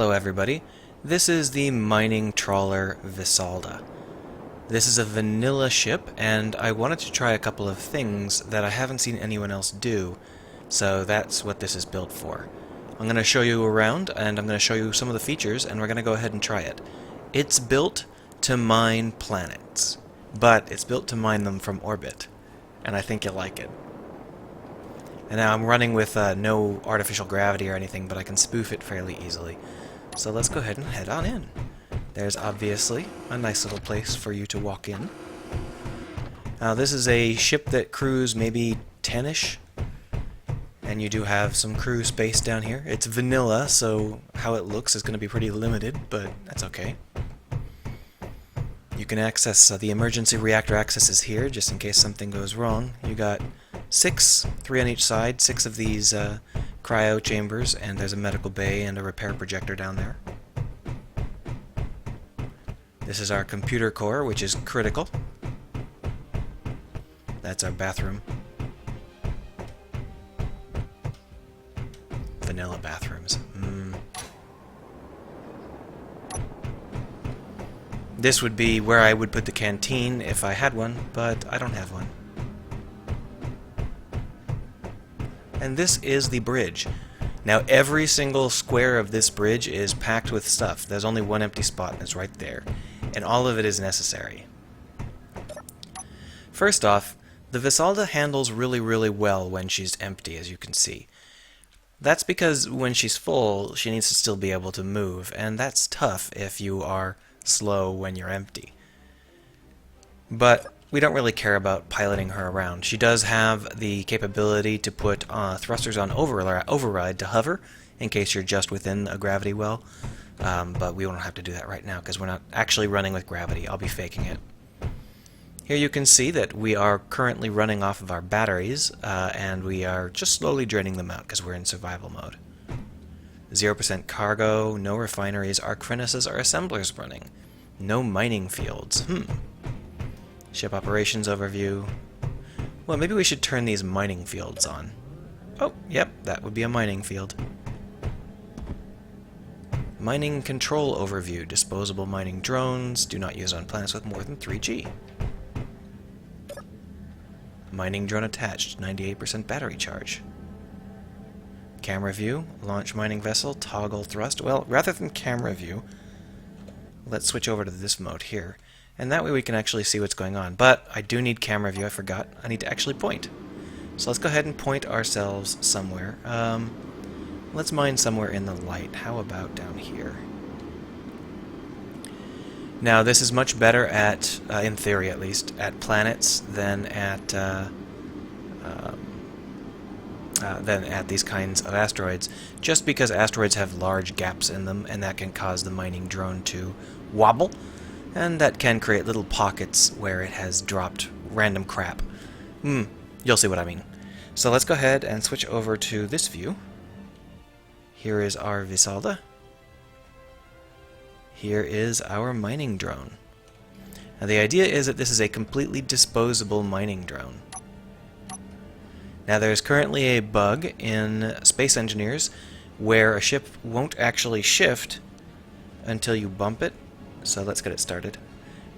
Hello everybody, this is the mining trawler Visalda. This is a vanilla ship and I wanted to try a couple of things that I haven't seen anyone else do, so that's what this is built for. I'm going to show you around and I'm going to show you some of the features and we're going to go ahead and try it. It's built to mine planets, but it's built to mine them from orbit, and I think you'll like it. And now I'm running with no artificial gravity or anything, but I can spoof it fairly easily. So let's go ahead and head on in. There's obviously a nice little place for you to walk in. Now this is a ship that crews maybe 10-ish, and you do have some crew space down here. It's vanilla, so how it looks is going to be pretty limited, but that's okay. You can access the emergency reactor access is here, just in case something goes wrong. You got 6, 3 on each side, 6 of these cryo chambers, and there's a medical bay and a repair projector down there. This is our computer core, which is critical. That's our bathroom. Vanilla bathrooms. This would be where I would put the canteen if I had one, but I don't have one. And this is the bridge. Now every single square of this bridge is packed with stuff. There's only one empty spot and it's right there. And all of it is necessary. First off, the Visalda handles really well when she's empty, as you can see. That's because when she's full, she needs to still be able to move, and that's tough if you are slow when you're empty. But we don't really care about piloting her around. She does have the capability to put thrusters on override to hover in case you're just within a gravity well, but we won't have to do that right now because we're not actually running with gravity. I'll be faking it. Here you can see that we are currently running off of our batteries, and we are just slowly draining them out because we're in survival mode. 0% cargo, no refineries, arc furnaces, or assemblers running. No mining fields. Ship operations overview. Well, maybe we should turn these mining fields on. Oh, yep, that would be a mining field. Mining control overview. Disposable mining drones. Do not use on planets with more than 3G. Mining drone attached. 98% battery charge. Camera view. Launch mining vessel. Toggle thrust. Well, rather than camera view, let's switch over to this mode here. And that way we can actually see what's going on. But I do need camera view, I forgot. I need to actually point. So let's go ahead and point ourselves somewhere. Let's mine somewhere in the light. How about down here? Now this is much better at, in theory at least, at planets than at these kinds of asteroids. Just because asteroids have large gaps in them, and that can cause the mining drone to wobble. And that can create little pockets where it has dropped random crap. You'll see what I mean. So let's go ahead and switch over to this view. Here is our Visalda. Here is our mining drone. Now the idea is that this is a completely disposable mining drone. Now there's currently a bug in Space Engineers where a ship won't actually shift until you bump it. So let's get it started.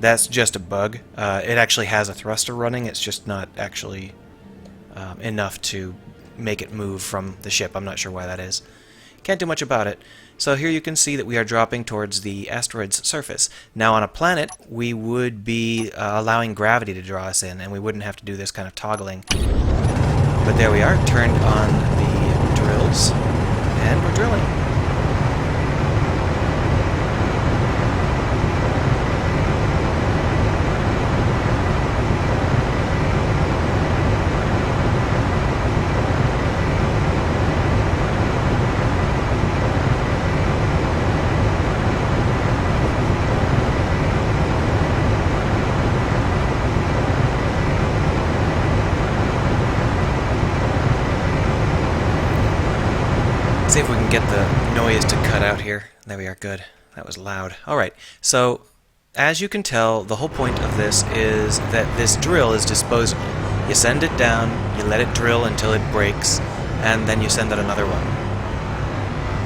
That's just a bug. It actually has a thruster running, it's just not actually enough to make it move from the ship. I'm not sure why that is. Can't do much about it. So here you can see that we are dropping towards the asteroid's surface. Now on a planet, we would be allowing gravity to draw us in, and we wouldn't have to do this kind of toggling. But there we are, turned on the drills, and we're drilling. See if we can get the noise to cut out here. There we are, good. That was loud. Alright, so as you can tell, the whole point of this is that this drill is disposable. You send it down, you let it drill until it breaks, and then you send out another one.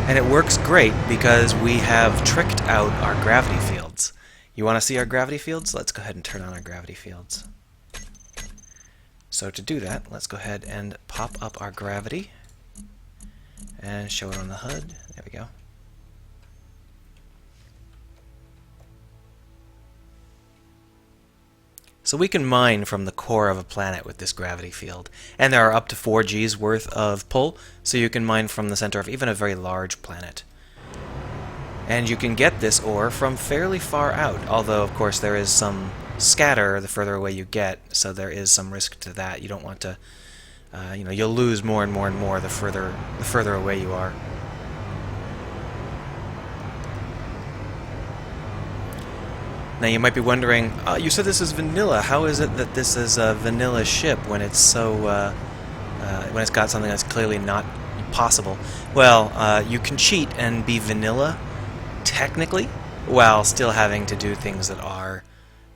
And it works great because we have tricked out our gravity fields. You want to see our gravity fields? Let's go ahead and turn on our gravity fields. So to do that, let's go ahead and pop up our gravity and show it on the HUD. There we go. So we can mine from the core of a planet with this gravity field. And there are up to 4 G's worth of pull, so you can mine from the center of even a very large planet. And you can get this ore from fairly far out, although of course there is some scatter the further away you get, so there is some risk to that. You don't want to, you'll lose more and more and more the further away you are. Now you might be wondering, you said this is vanilla. How is it that this is a vanilla ship when it's so when it's got something that's clearly not possible? Well, you can cheat and be vanilla, technically, while still having to do things that are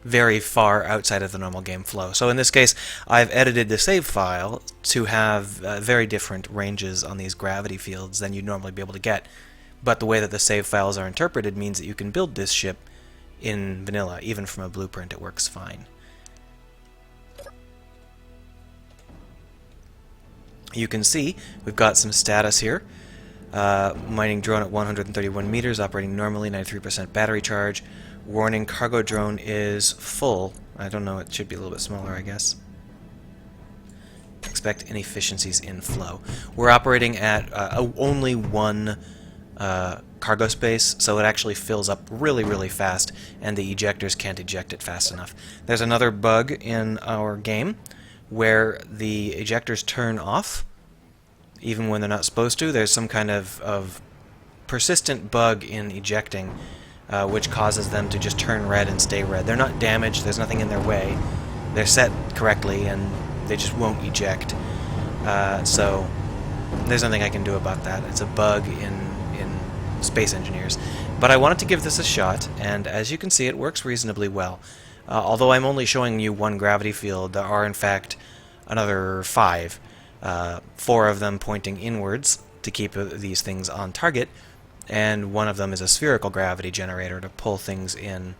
very far outside of the normal game flow. So in this case, I've edited the save file to have very different ranges on these gravity fields than you'd normally be able to get. But the way that the save files are interpreted means that you can build this ship in vanilla. Even from a blueprint, it works fine. You can see we've got some status here. Mining drone at 131 meters, operating normally, 93% battery charge. Warning, cargo drone is full. I don't know, it should be a little bit smaller, I guess. Expect inefficiencies in flow. We're operating at only one cargo space, so it actually fills up really, really fast, and the ejectors can't eject it fast enough. There's another bug in our game where the ejectors turn off even when they're not supposed to. There's some kind of persistent bug in ejecting which causes them to just turn red and stay red. They're not damaged, there's nothing in their way. They're set correctly and they just won't eject. So there's nothing I can do about that. It's a bug in Space Engineers. But I wanted to give this a shot, and as you can see, it works reasonably well. Although I'm only showing you one gravity field, there are in fact another 5. 4 of them pointing inwards to keep these things on target, and one of them is a spherical gravity generator to pull things in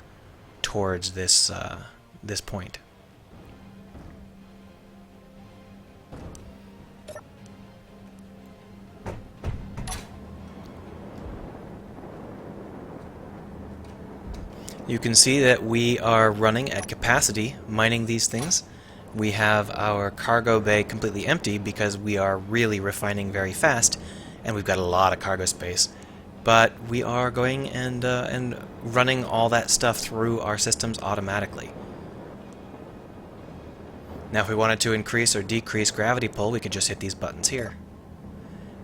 towards this this point. You can see that we are running at capacity, mining these things. We have our cargo bay completely empty because we are really refining very fast, and we've got a lot of cargo space. But we are going and running all that stuff through our systems automatically. Now if we wanted to increase or decrease gravity pull, we could just hit these buttons here,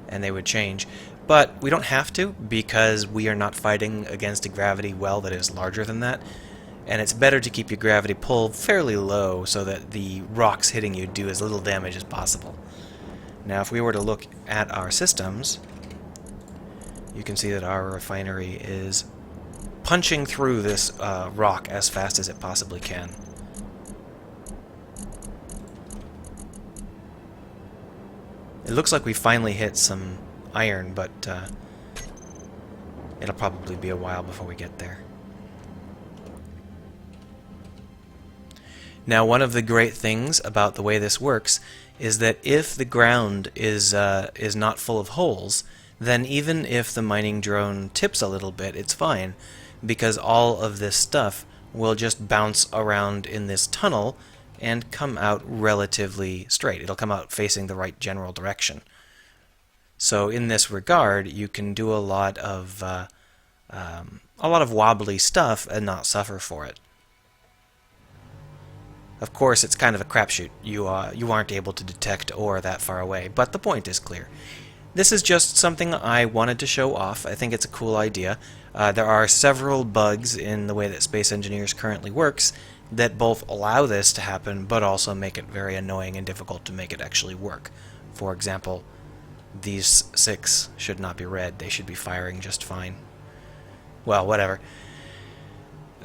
and they would change. But we don't have to, because we are not fighting against a gravity well that is larger than that, and it's better to keep your gravity pull fairly low so that the rocks hitting you do as little damage as possible. Now if we were to look at our systems, you can see that our refinery is punching through this rock as fast as it possibly can. It looks like we finally hit some iron, but it'll probably be a while before we get there. Now, one of the great things about the way this works is that if the ground is not full of holes, then even if the mining drone tips a little bit, it's fine, because all of this stuff will just bounce around in this tunnel and come out relatively straight. It'll come out facing the right general direction. So in this regard, you can do a lot of wobbly stuff and not suffer for it. Of course, it's kind of a crapshoot. You aren't able to detect ore that far away, but the point is clear. This is just something I wanted to show off. I think it's a cool idea. There are several bugs in the way that Space Engineers currently works that both allow this to happen, but also make it very annoying and difficult to make it actually work. For example, these 6 should not be red. They should be firing just fine. Well, whatever.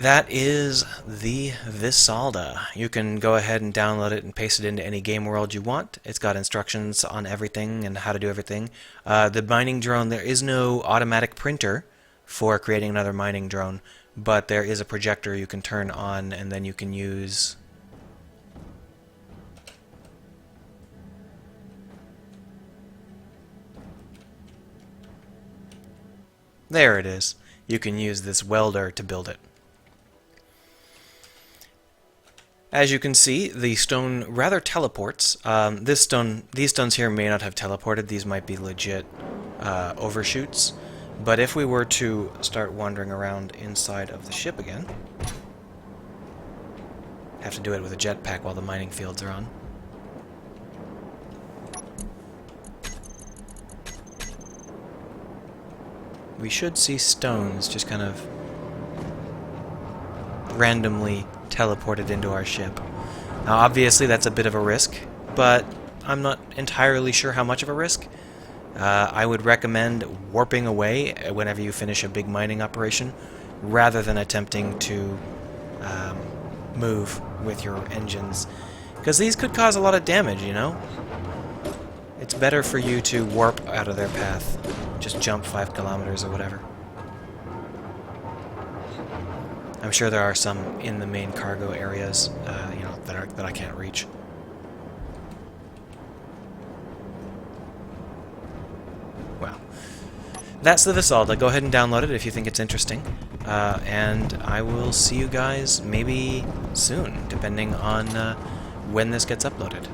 That is the Visalda. You can go ahead and download it and paste it into any game world you want. It's got instructions on everything and how to do everything. The mining drone, there is no automatic printer for creating another mining drone, but there is a projector you can turn on, and then you can use... There it is. You can use this welder to build it. As you can see, the stone rather teleports. These stones here may not have teleported. These might be legit overshoots. But if we were to start wandering around inside of the ship again, have to do it with a jetpack while the mining fields are on. We should see stones just kind of randomly teleported into our ship. Now obviously that's a bit of a risk, but I'm not entirely sure how much of a risk. I would recommend warping away whenever you finish a big mining operation, rather than attempting to move with your engines, because these could cause a lot of damage, you know? It's better for you to warp out of their path. Just jump 5 kilometers or whatever. I'm sure there are some in the main cargo areas, you know, that I can't reach. Well, that's the Visalda. Go ahead and download it if you think it's interesting. And I will see you guys maybe soon, depending on when this gets uploaded.